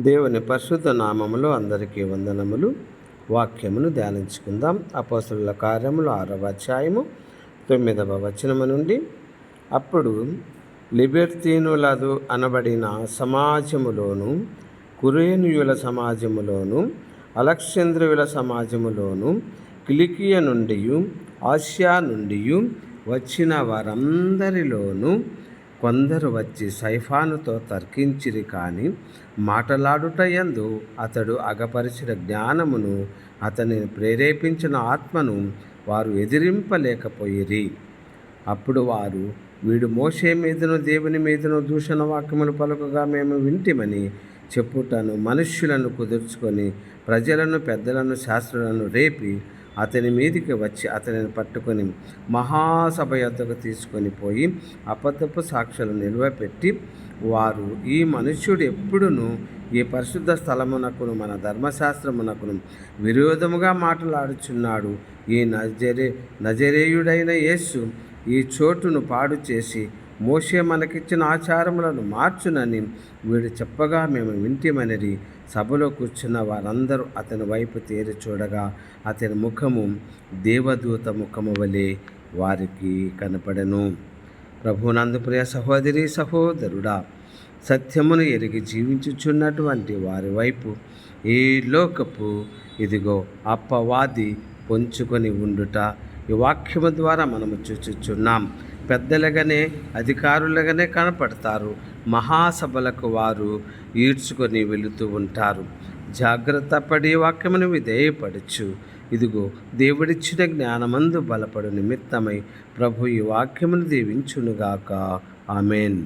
దేవుని పరిశుద్ధ నామములో అందరికీ వందనములు. వాక్యమును ధ్యానించుకుందాం. అపోస్తలుల కార్యములు 6వ అధ్యాయము 9వ వచనము నుండి. అప్పుడు లిబెర్తీనులదు అనబడిన సమాజములోను, కురేనియుల సమాజములోను, అలెగ్జాంద్రియుల సమాజములోను, కిలికియ నుండి, ఆసియా నుండి వచ్చిన వారందరిలోనూ కొందరు వచ్చి సైఫానుతో తర్కించిరి. కానీ మాటలాడుటయందు అతడు అగపరిచిన జ్ఞానమును, అతనిని ప్రేరేపించిన ఆత్మను వారు ఎదిరింపలేకపోయిరి. అప్పుడు వారు, వీడు మోషే మీదను దేవుని మీదను దూషణ వాక్యములు పలుకగా మేము వింటిమని చెప్పుటను మనుష్యులను కుదుర్చుకొని ప్రజలను, పెద్దలను, శాస్త్రులను రేపి అతని మీదికి వచ్చి అతనిని పట్టుకొని మహాసభ యొద్దకు తీసుకొని పోయి అబద్ధపు సాక్షులు నిలువపెట్టి, వారు, ఈ మనుష్యుడు ఎప్పుడును ఈ పరిశుద్ధ స్థలమునకును మన ధర్మశాస్త్రమునకును విరోధముగా మాట్లాడుచున్నాడు. ఈ నజరేయుడైన యేసు ఈ చోటును పాడు చేసి మోషే మనకిచ్చిన ఆచారములను మార్చునని వీడు చెప్పగా మేము వింటిమనిరి. సభలో కూర్చున్న వారందరూ అతని వైపు తేరి చూడగా అతని ముఖము దేవదూత ముఖము వలె వారికి కనపడెను. ప్రభువునందు ప్రియ సహోదరి సహోదరుడా, సత్యమును ఎరిగి జీవించుచున్నటువంటి వారి వైపు ఈ లోకపు ఇదిగో అపవాది పొంచుకొని ఉండుట ఈ వాక్యము ద్వారా మనము చూచుచున్నాం. పెద్దలుగానే, అధికారులుగానే కనపడతారు. మహాసభలకు వారు ఈడ్చుకొని వెళుతూ ఉంటారు. జాగ్రత్త పడి వాక్యమును విధేయపడచ్చు. ఇదిగో దేవుడిచ్చిన జ్ఞానమందు బలపడు నిమిత్తమై ప్రభు ఈ వాక్యమును దీవించునుగాక. ఆమెన్.